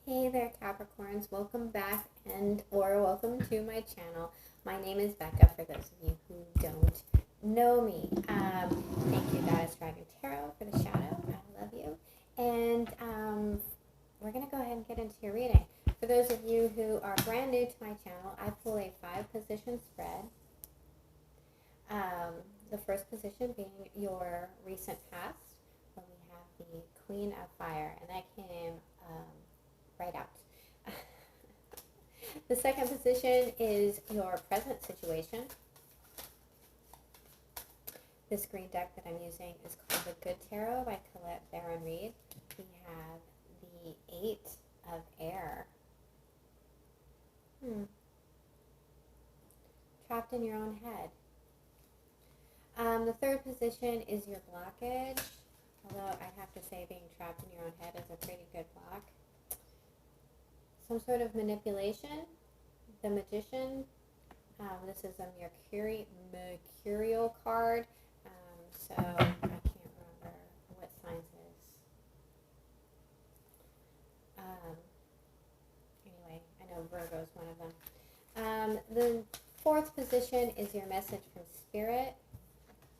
Hey there, Capricorns. Welcome back or welcome to my channel. My name is Becca, for those of you who don't know me. Thank you, Goddess Dragon Tarot, for the shadow. I love you. And we're going to go ahead and get into your reading. For those of you who are brand new to my channel, I pull a 5-position spread. The first position being your recent past, where we have the Queen of Fire, and that came right out. The second position is your present situation. This green deck that I'm using is called the Good Tarot by Colette Baron Reed. We have the 8 of Air. Trapped in your own head. The third position is your blockage, although I have to say being trapped in your own head is a pretty good block. Some sort of manipulation. The Magician. This is a Mercurial card. So I can't remember what signs it is. Anyway, I know Virgo is one of them. The fourth position is your message from Spirit.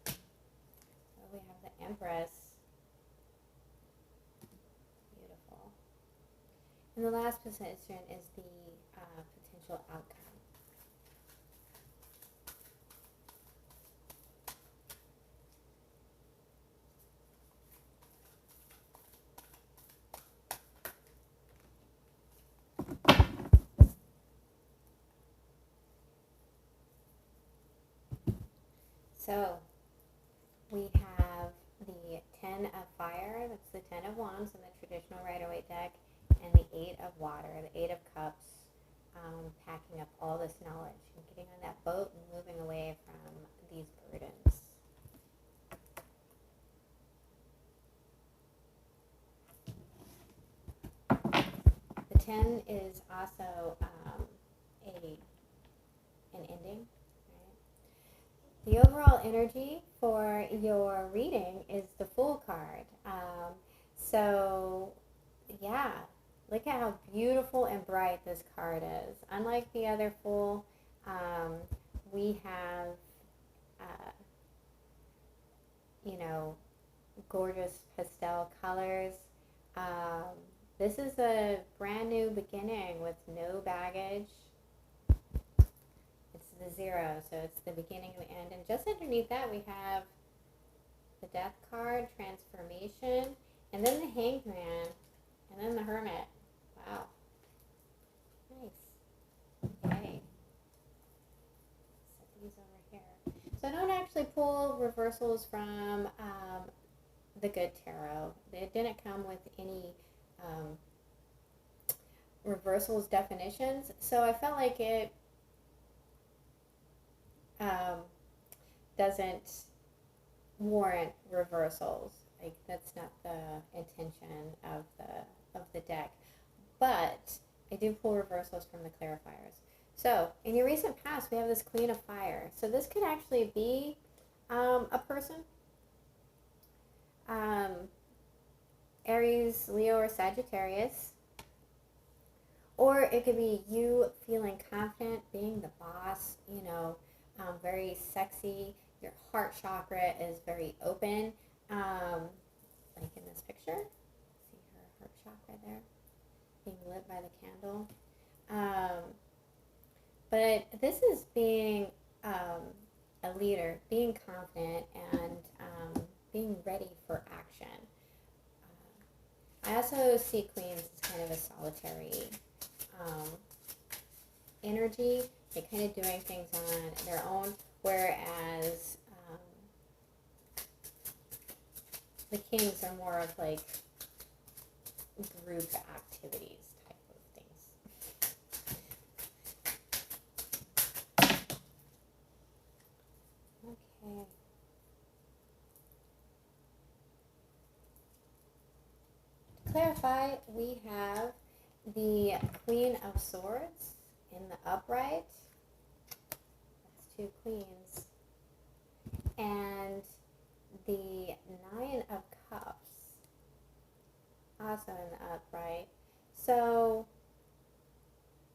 So we have the Empress. Beautiful. And the last position is the potential outcome. So we have the 10 of Fire, that's the 10 of Wands in the traditional Rider-Waite deck, and the 8 of Water, the 8 of Cups, packing up all this knowledge and getting on that boat and moving away from these burdens. The 10 is also an ending. The overall energy for your reading is the Fool card. So, yeah, look at how beautiful and bright this card is. Unlike the other Fool, we have, gorgeous pastel colors. This is a brand new beginning with no baggage. The 0, so it's the beginning and the end. And just underneath that we have the Death card, Transformation, and then the Hanged Man, and then the Hermit. Wow. Nice. Yay. Set these over here. So I don't actually pull reversals from the Good Tarot. It didn't come with any reversals definitions, so I felt like it doesn't warrant reversals. Like, that's not the intention of the deck. But I do pull reversals from the clarifiers. So in your recent past, we have this Queen of Fire. So this could actually be a person, Aries, Leo, or Sagittarius. Or it could be you feeling confident, being the boss, very sexy. Your heart chakra is very open, like in this picture. See her heart chakra there, being lit by the candle. But this is being a leader, being confident, and being ready for action. I also see Queens as kind of a solitary energy. They're kind of doing things on their own, whereas the Kings are more of like group activities type of things. Okay. To clarify, we have the Queen of Swords in the upright. That's 2 queens. And the 9 of Cups also in the upright. So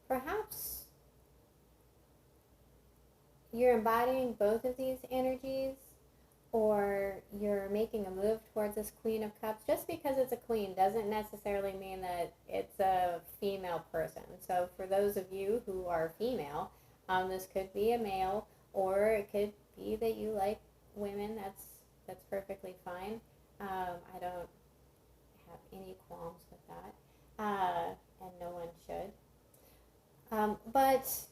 perhaps you're embodying both of these energies, or you're making a move towards this Queen of Cups. Just because it's a queen doesn't necessarily mean that it's a female person. So for those of you who are female, this could be a male, or it could be that you like women. That's perfectly fine. I don't have any qualms with that, and no one should. But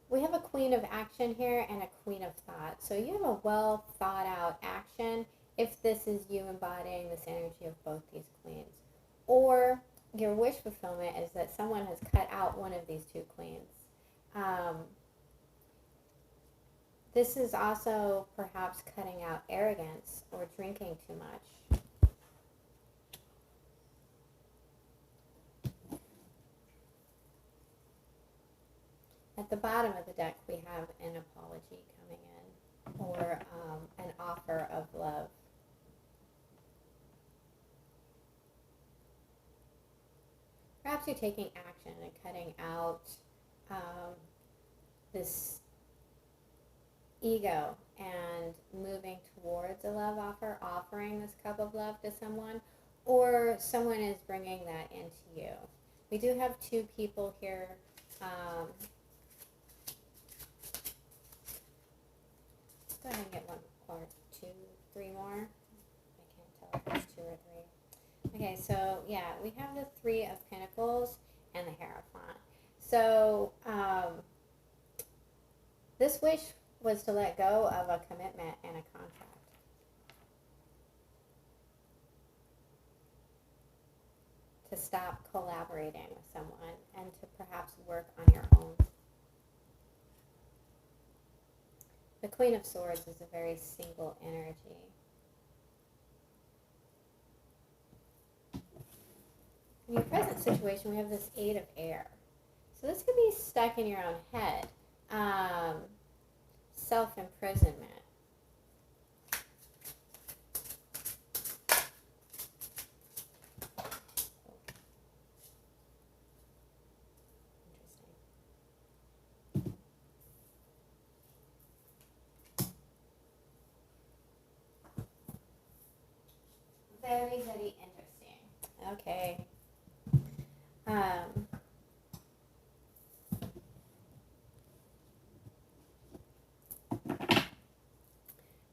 we have a queen of action here and a queen of thought. So you have a well thought out action if this is you embodying this energy of both these queens. Or your wish fulfillment is that someone has cut out one of these two queens. This is also perhaps cutting out arrogance or drinking too much. At the bottom of the deck, we have an apology coming in, or an offer of love. Perhaps you're taking action and cutting out this ego and moving towards a love offer, offering this cup of love to someone, or someone is bringing that into you. We do have two people here. Let's go ahead and get one or two, three more. I can't tell if it's two or three. Okay, so yeah, we have the Three of Pentacles and the Hierophant. So this wish was to let go of a commitment and a contract. To stop collaborating with someone and to perhaps work on your own. The Queen of Swords is a very single energy. In your present situation, we have this Eight of Air. So this could be stuck in your own head. Self-imprisonment. Very, very interesting. Okay.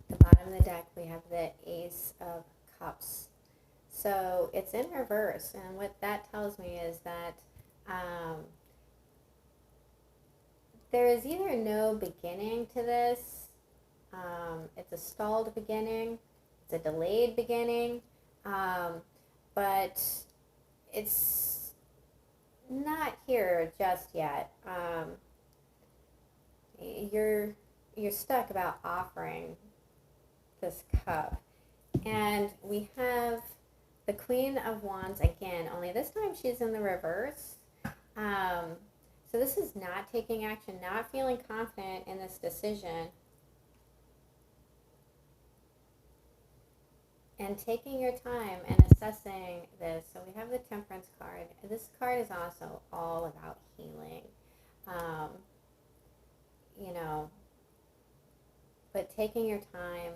The bottom of the deck, we have the Ace of Cups. So it's in reverse, and what that tells me is that there is either no beginning to this, it's a stalled beginning, it's a delayed beginning, but it's not here just yet. You're stuck about offering this cup. And we have the Queen of Wands again, only this time she's in the reverse. So this is not taking action, not feeling confident in this decision, and taking your time and assessing this. So we have the Temperance card. This card is also all about healing. But taking your time,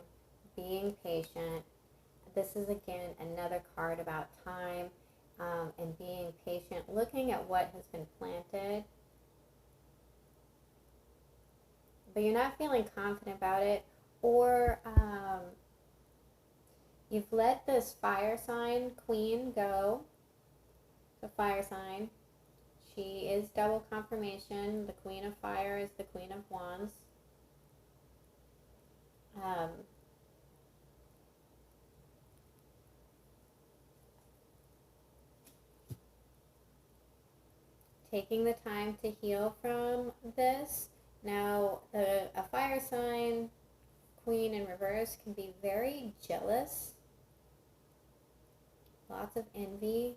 being patient. This is again another card about time and being patient, looking at what has been planted. But you're not feeling confident about it, or you've let this fire sign queen go. The fire sign. She is double confirmation. The Queen of Fire is the Queen of Wands. Taking the time to heal from this. Now, a fire sign queen in reverse can be very jealous. Lots of envy.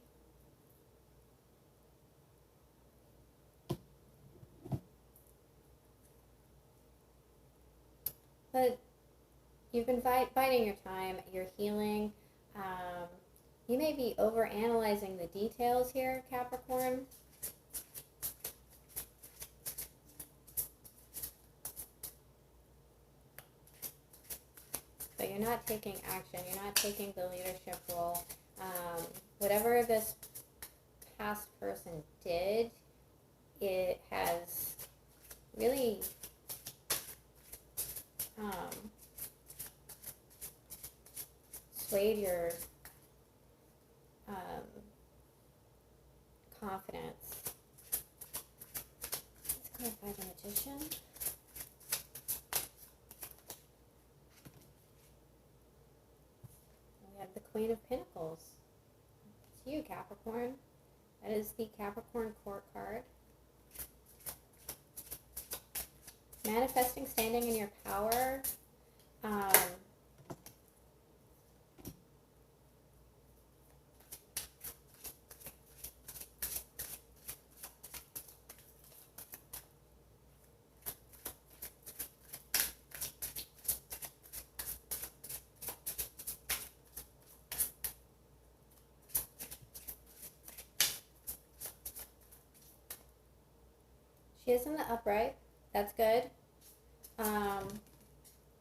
But you've been biding your time. You're healing. You may be overanalyzing the details here, Capricorn. So you're not taking action. You're not taking the leadership role. Whatever this past person did, it has really swayed your confidence. Let's clarify the Magician. We have the Queen of Pentacles. It's you, Capricorn. That is the Capricorn Court card. Manifesting, standing in your power. She is in the upright. That's good.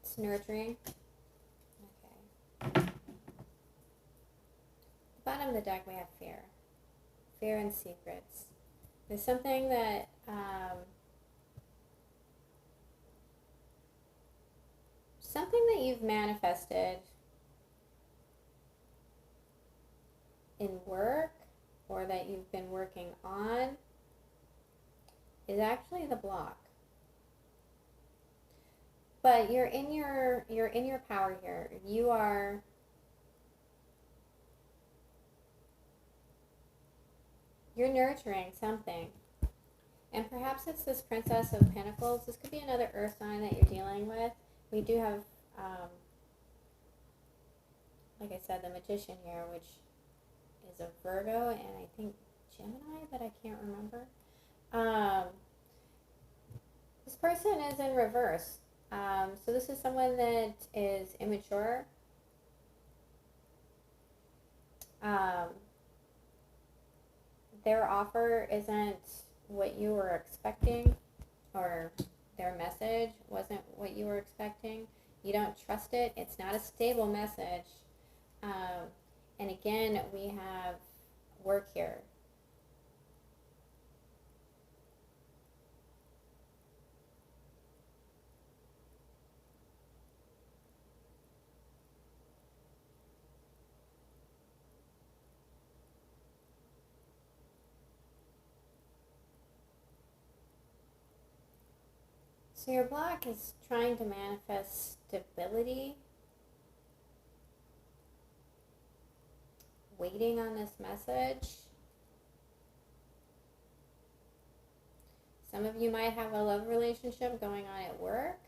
It's nurturing. Okay. At the bottom of the deck we have fear. Fear and secrets. There's something that you've manifested in work or that you've been working on is actually the block. But you're in your power here. You're nurturing something. And perhaps it's this Princess of Pentacles. This could be another earth sign that you're dealing with. We do have, like I said, the Magician here, which is a Virgo and I think Gemini, but I can't remember. This person is in reverse. So this is someone that is immature. Their offer isn't what you were expecting, or their message wasn't what you were expecting. You don't trust it. It's not a stable message. And again, we have work here. So your block is trying to manifest stability, waiting on this message. Some of you might have a love relationship going on at work,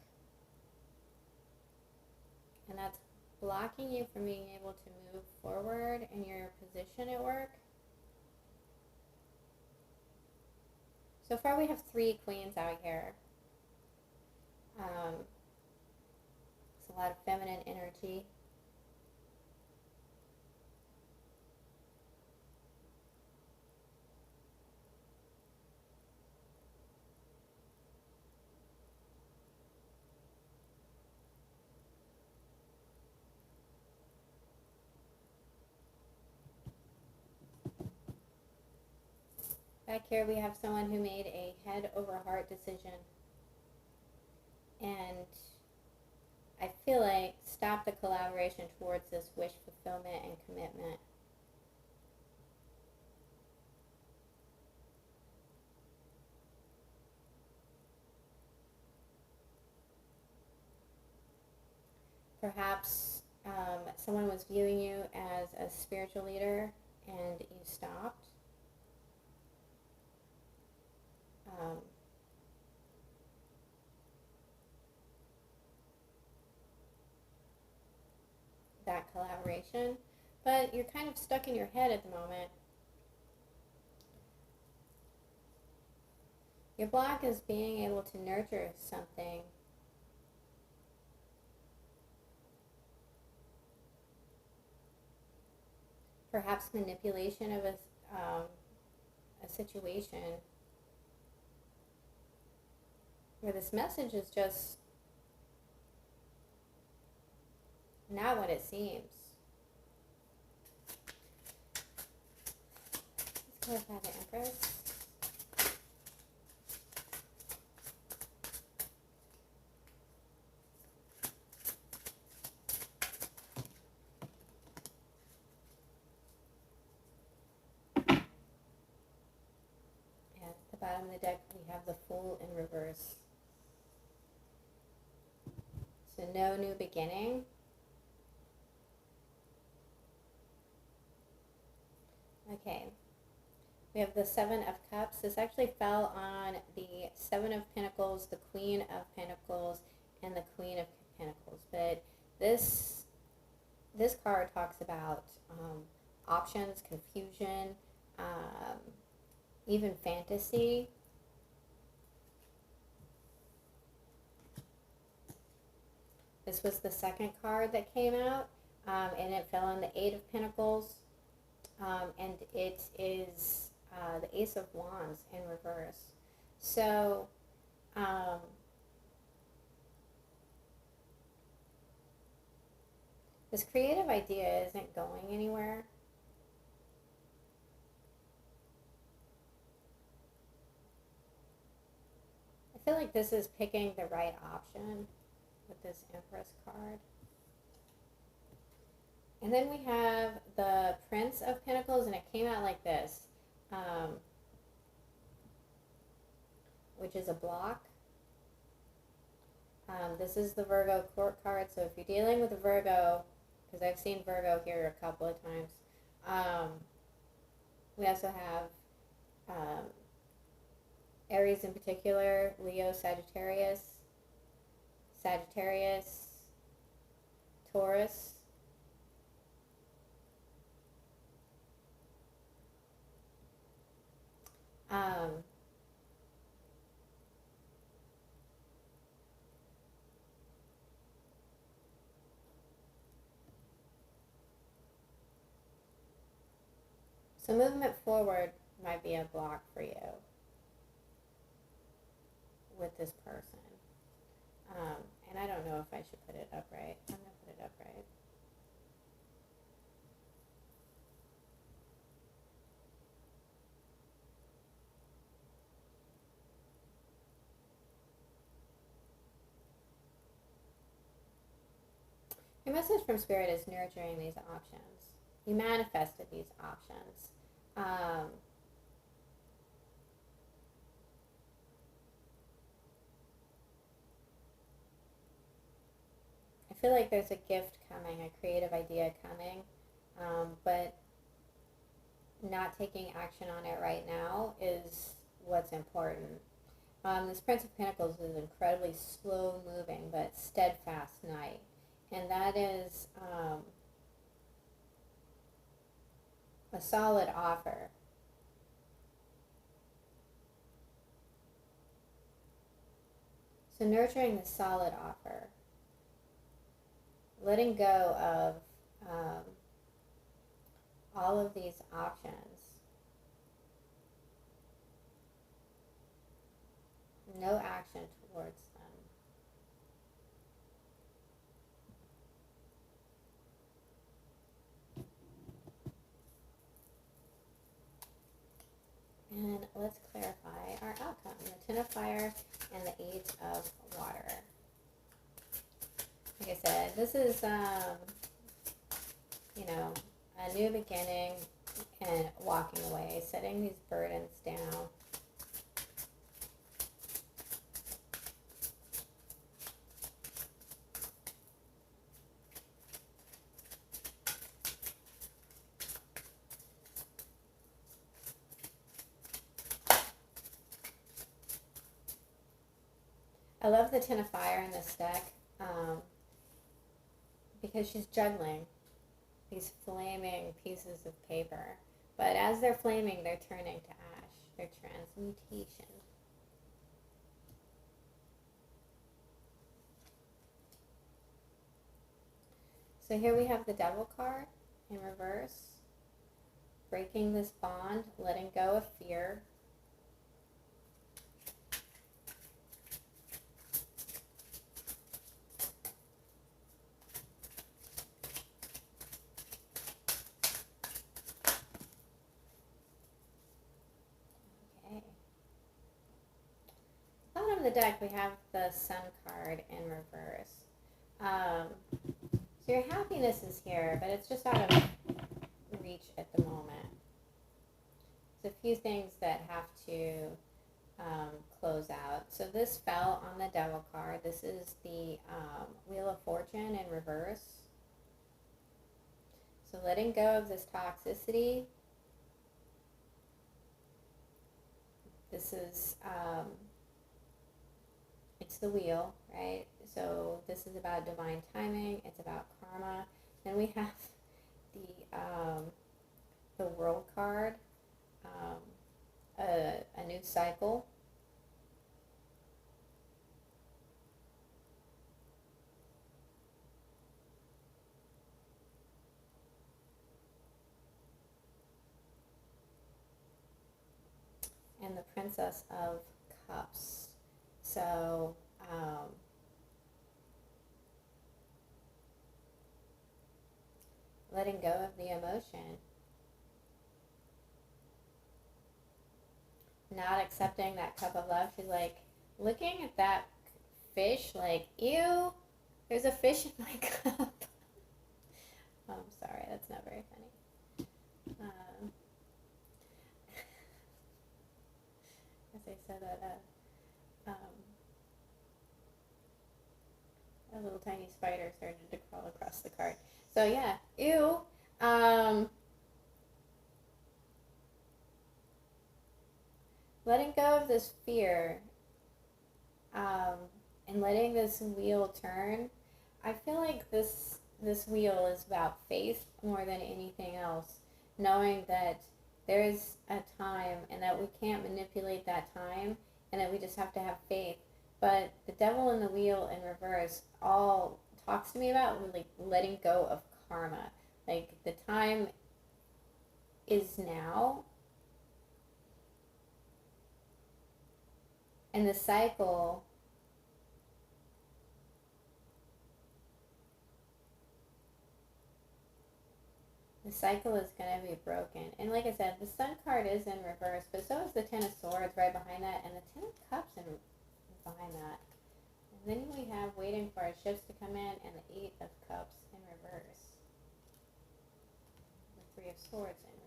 and that's blocking you from being able to move forward in your position at work. So far we have 3 queens out here. It's a lot of feminine energy. Back here we have someone who made a head over heart decision. And I feel like stop the collaboration towards this wish fulfillment and commitment. Perhaps someone was viewing you as a spiritual leader and you stopped. That collaboration, but you're kind of stuck in your head at the moment. Your block is being able to nurture something. perhaps manipulation of a situation where this message is just not what it seems. Let's clarify the Empress. At the bottom of the deck, we have the Fool in reverse. So no new beginning. Okay. We have the Seven of Cups. This actually fell on the Seven of Pentacles, the Queen of Pentacles, and the Queen of Pentacles. But this card talks about options, confusion, even fantasy. This was the second card that came out, and it fell on the Eight of Pentacles, and it is the Ace of Wands in reverse. So, this creative idea isn't going anywhere. I feel like this is picking the right option with this Empress card. And then we have the Prince of Pentacles, and it came out like this, which is a block. This is the Virgo court card, so if you're dealing with a Virgo, because I've seen Virgo here a couple of times, we also have Aries in particular, Leo, Sagittarius, Taurus, so movement forward might be a block for you with this person. And I don't know if I should put it upright. I'm going to put it upright. Your message from Spirit is nurturing these options. You manifested these options. I feel like there's a gift coming, a creative idea coming, but not taking action on it right now is what's important. This Prince of Pentacles is an incredibly slow moving but steadfast knight, and that is a solid offer. So nurturing the solid offer, letting go of all of these options, no action towards them. And let's clarify our outcome. The Ten of Fire and the Eight of Water. Like I said, this is, a new beginning and walking away, setting these burdens down. I love the Ten of Fire in this deck because she's juggling these flaming pieces of paper. But as they're flaming, they're turning to ash. They're transmutation. So here we have the Devil card in reverse. breaking this bond, letting go of fear. Okay. Bottom of the deck, we have the Sun card in reverse. So your happiness is here, but it's just out of reach at the moment. There's a few things that have to close out. So this fell on the Devil card. This is the Wheel of Fortune in reverse. So letting go of this toxicity. This is, it's the wheel, right? So this is about divine timing. It's about karma. Then we have the World card, a new cycle. And the Princess of Cups. So, letting go of the emotion. Not accepting that cup of love. She's like looking at that fish like, ew, there's a fish in my cup. I'm sorry, that's not very funny. As I said that, a little tiny spider started to crawl across the card. So yeah, ew. Letting go of this fear, and letting this wheel turn. I feel like this wheel is about faith more than anything else. Knowing that there's a time and that we can't manipulate that time and that we just have to have faith. But the Devil and the Wheel in reverse all talks to me about like letting go of karma. Like the time is now. And the cycle is going to be broken. And like I said, the Sun card is in reverse, but so is the Ten of Swords right behind that, and the Ten of Cups in behind that. And then we have waiting for our ships to come in, and the Eight of Cups in reverse. The Three of Swords in reverse.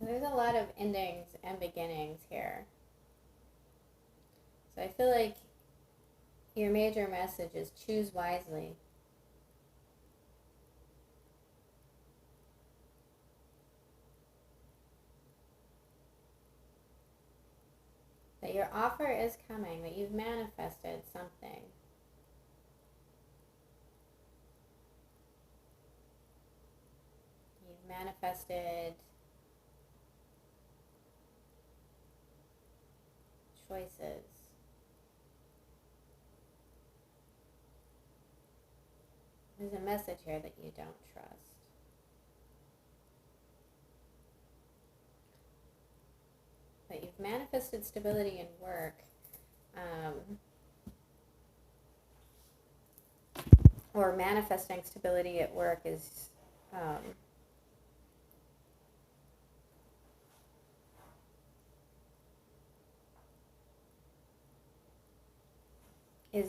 There's a lot of endings and beginnings here. So I feel like your major message is choose wisely. That your offer is coming, that you've manifested something. You've manifested choices. There's a message here that you don't trust. But you've manifested stability in work. Or manifesting stability at work is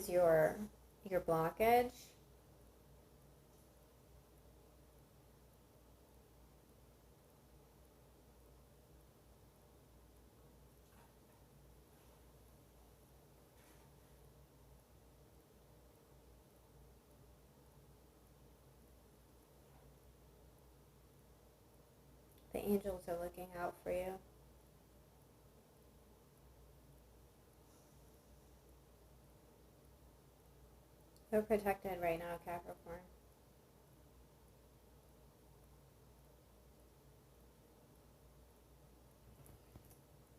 your blockage. The angels are looking out for you. You're protected right now, Capricorn.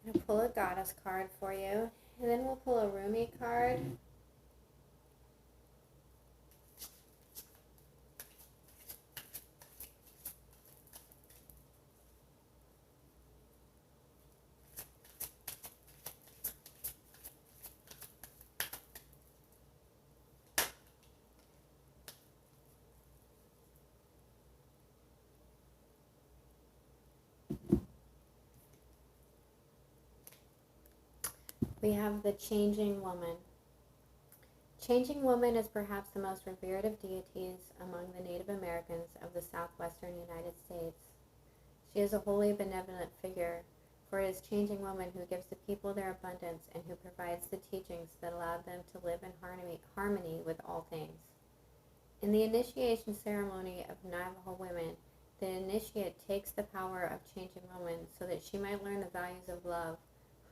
I'm going to pull a goddess card for you, and then we'll pull a Rumi card. We have the Changing Woman. Changing Woman is perhaps the most revered of deities among the Native Americans of the southwestern United States. She is a wholly benevolent figure, for it is Changing Woman who gives the people their abundance and who provides the teachings that allow them to live in harmony with all things. In the initiation ceremony of Navajo women, the initiate takes the power of Changing Woman so that she might learn the values of love,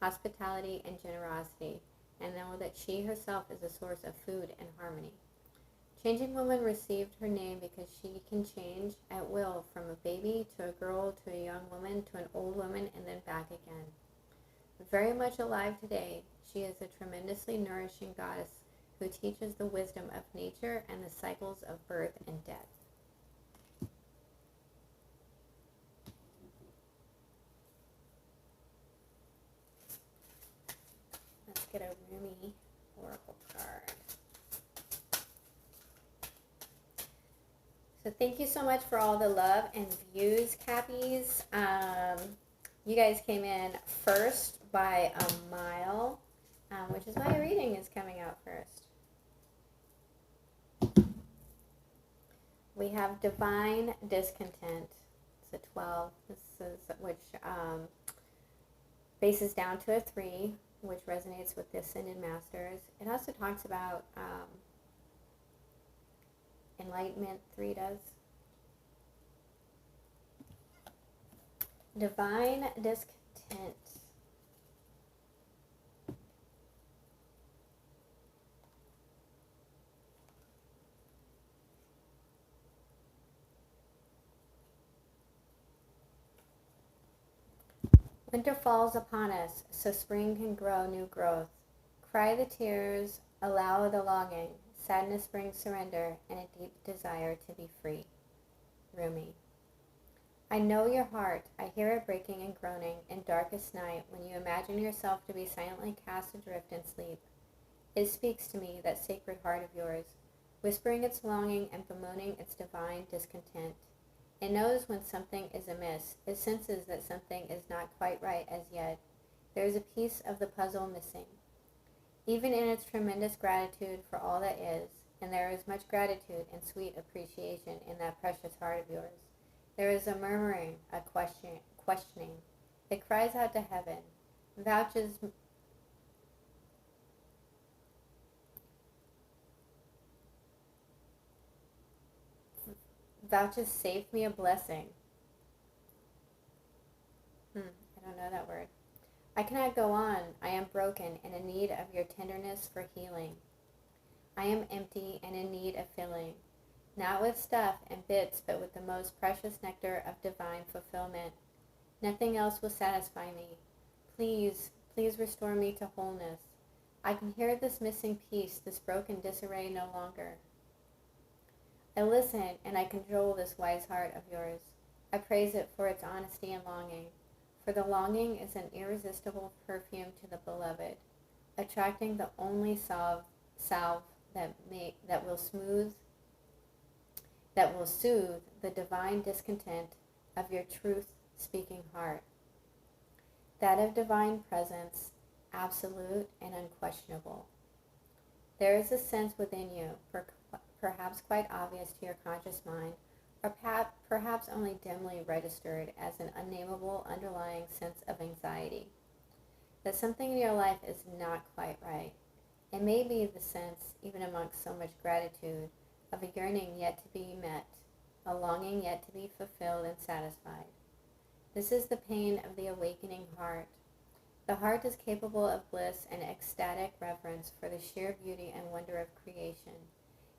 hospitality, and generosity, and know that she herself is a source of food and harmony. Changing Woman received her name because she can change at will from a baby to a girl to a young woman to an old woman and then back again. Very much alive today, she is a tremendously nourishing goddess who teaches the wisdom of nature and the cycles of birth and death. Let's get a Rumi oracle card. So thank you so much for all the love and views, Cappies. You guys came in first by a mile, which is why your reading is coming out first. We have Divine Discontent. It's a 12. This is which bases down to a 3, which resonates with the Ascended Masters. It also talks about enlightenment. 3 does. Divine Discontent. Winter falls upon us, so spring can grow new growth. Cry the tears, allow the longing. Sadness brings surrender and a deep desire to be free. Rumi. I know your heart. I hear it breaking and groaning in darkest night when you imagine yourself to be silently cast adrift in sleep. It speaks to me, that sacred heart of yours, whispering its longing and bemoaning its divine discontent. It knows when something is amiss. It senses that something is not quite right as yet. There is a piece of the puzzle missing. Even in its tremendous gratitude for all that is, and there is much gratitude and sweet appreciation in that precious heart of yours, there is a murmuring, a questioning. It cries out to heaven, vouchsafe me a blessing. I don't know that word. I cannot go on. I am broken and in need of your tenderness for healing. I am empty and in need of filling, not with stuff and bits, but with the most precious nectar of divine fulfillment. Nothing else will satisfy me. Please, please restore me to wholeness. I can hear this missing piece, this broken disarray no longer. I listen and I control this wise heart of yours. I praise it for its honesty and longing. For the longing is an irresistible perfume to the beloved, attracting the only salve that will soothe the divine discontent of your truth-speaking heart. That of divine presence, absolute and unquestionable. There is a sense within you, perhaps quite obvious to your conscious mind, or perhaps only dimly registered as an unnameable underlying sense of anxiety, that something in your life is not quite right. It may be the sense, even amongst so much gratitude, of a yearning yet to be met, a longing yet to be fulfilled and satisfied. This is the pain of the awakening heart. The heart is capable of bliss and ecstatic reverence for the sheer beauty and wonder of creation.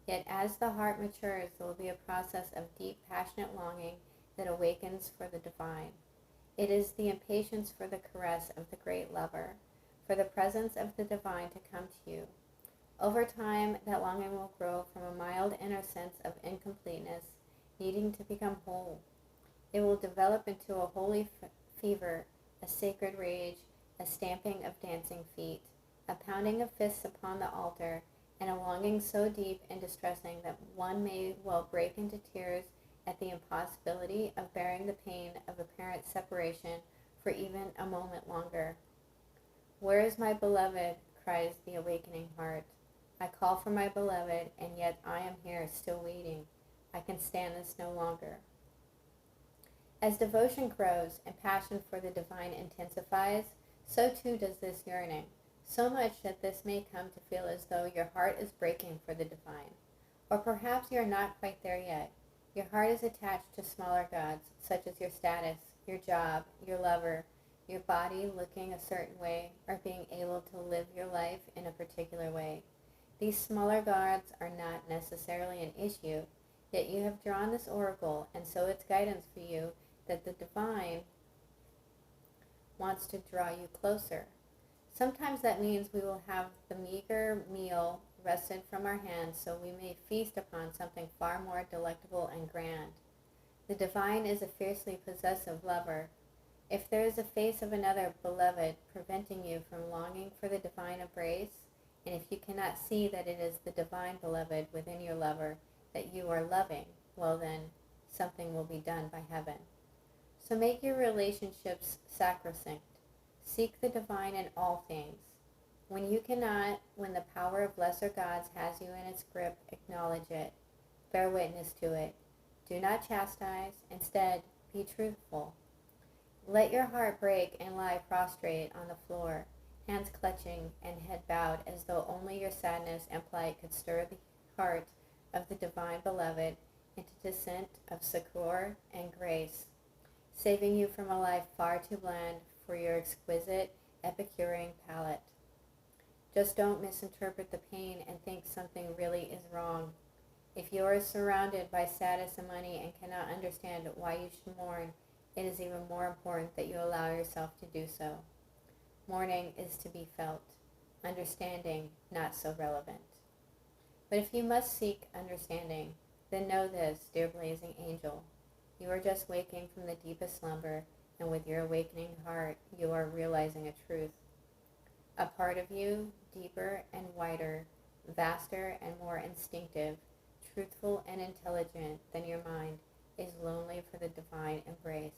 Yet as the heart matures, there will be a process of deep, passionate longing that awakens for the divine. It is the impatience for the caress of the great lover, for the presence of the divine to come to you. Over time, that longing will grow from a mild inner sense of incompleteness, needing to become whole. It will develop into a holy fever, a sacred rage, a stamping of dancing feet, a pounding of fists upon the altar, and a longing so deep and distressing that one may well break into tears at the impossibility of bearing the pain of apparent separation for even a moment longer. Where is my beloved? Cries the awakening heart. I call for my beloved, and yet I am here still waiting. I can stand this no longer. As devotion grows and passion for the divine intensifies, so too does this yearning, so much that this may come to feel as though your heart is breaking for the divine. Or perhaps you are not quite there yet. Your heart is attached to smaller gods, such as your status, your job, your lover, your body looking a certain way, or being able to live your life in a particular way. These smaller gods are not necessarily an issue, yet you have drawn this oracle, and so its guidance for you that the divine wants to draw you closer. Sometimes that means we will have the meager meal wrested from our hands so we may feast upon something far more delectable and grand. The divine is a fiercely possessive lover. If there is a face of another beloved preventing you from longing for the divine embrace, and if you cannot see that it is the divine beloved within your lover that you are loving, well then, something will be done by heaven. So make your relationships sacrosanct. Seek the divine in all things. When you cannot, when the power of lesser gods has you in its grip, acknowledge it. Bear witness to it. Do not chastise. Instead, be truthful. Let your heart break and lie prostrate on the floor, hands clutching and head bowed as though only your sadness and plight could stir the heart of the divine beloved into descent of succor and grace, saving you from a life far too bland for your exquisite Epicurean palate. Just don't misinterpret the pain and think something really is wrong. If you are surrounded by status and money and cannot understand why you should mourn, it is even more important that you allow yourself to do so. Mourning is to be felt. Understanding, not so relevant. But if you must seek understanding, then know this, dear blazing angel. You are just waking from the deepest slumber, and with your awakening heart, you are realizing a truth. A part of you, deeper and wider, vaster and more instinctive, truthful and intelligent than your mind, is lonely for the divine embrace.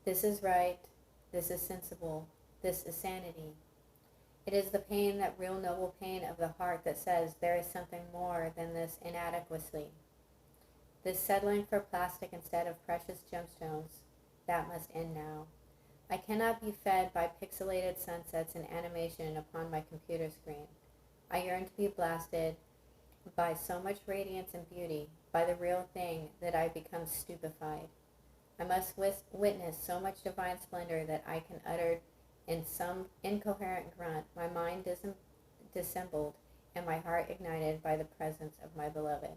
This is right, this is sensible, this is sanity. It is the pain, that real noble pain of the heart that says there is something more than this inadequacy. This settling for plastic instead of precious gemstones, that must end now. I cannot be fed by pixelated sunsets and animation upon my computer screen. I yearn to be blasted by so much radiance and beauty, by the real thing, that I become stupefied. I must witness so much divine splendor that I can utter in some incoherent grunt, my mind dissembled and my heart ignited by the presence of my beloved.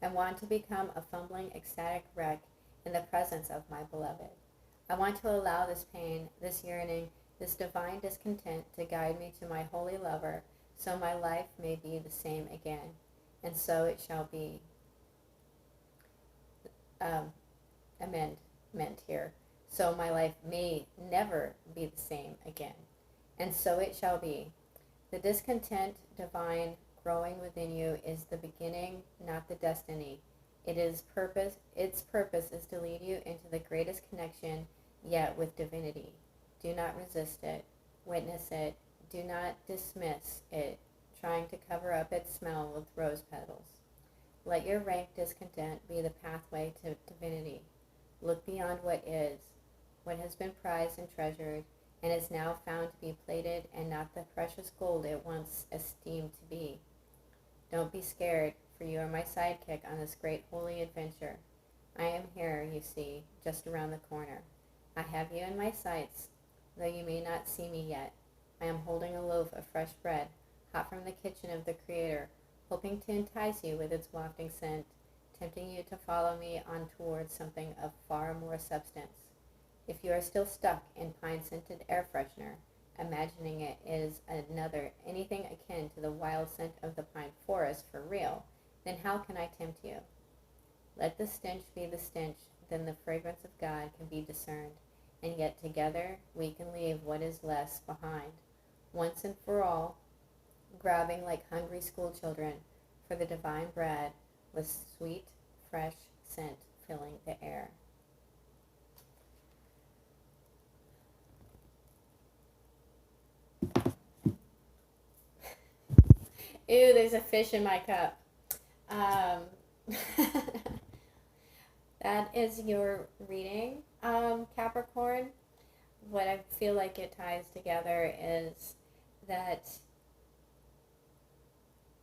I want to become a fumbling, ecstatic wreck in the presence of my beloved. I want to allow this pain, this yearning, this divine discontent to guide me to my holy lover, so my life may be the same again. And so it shall be. Meant here. So my life may never be the same again. And so it shall be. The discontent divine growing within you is the beginning, not the destiny. Its purpose is to lead you into the greatest connection yet with divinity. Do not resist it. Witness it. Do not dismiss it, trying to cover up its smell with rose petals. Let your rank discontent be the pathway to divinity. Look beyond what is, what has been prized and treasured, and is now found to be plated and not the precious gold it once esteemed to be. Don't be scared, for you are my sidekick on this great holy adventure. I am here, you see, just around the corner. I have you in my sights, though you may not see me yet. I am holding a loaf of fresh bread, hot from the kitchen of the Creator, hoping to entice you with its wafting scent, tempting you to follow me on towards something of far more substance. If you are still stuck in pine-scented air freshener, imagining it is anything akin to the wild scent of the pine forest for real, then how can I tempt you? Let the stench be the stench, then the fragrance of God can be discerned, and yet together we can leave what is less behind, once and for all, grabbing like hungry schoolchildren for the divine bread with sweet, fresh scent filling the air. Ew, there's a fish in my cup. That is your reading, Capricorn. What I feel like it ties together is that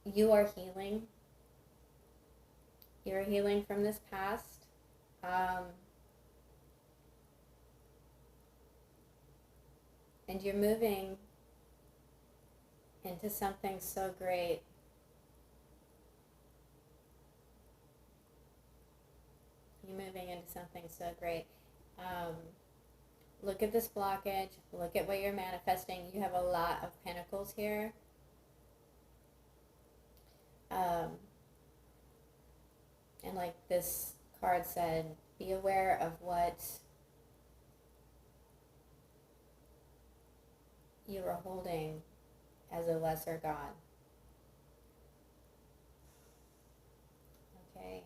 you are healing. You're healing from this past. And you're moving into something so great. You're moving into something so great. Look at this blockage. Look at what you're manifesting. You have a lot of pentacles here. And like this card said, be aware of what you are holding as a lesser god. Okay.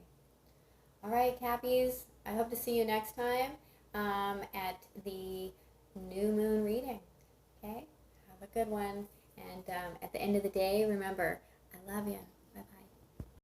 All right, Cappies. I hope to see you next time at the new moon reading. Okay? Have a good one. And at the end of the day, remember, I love you.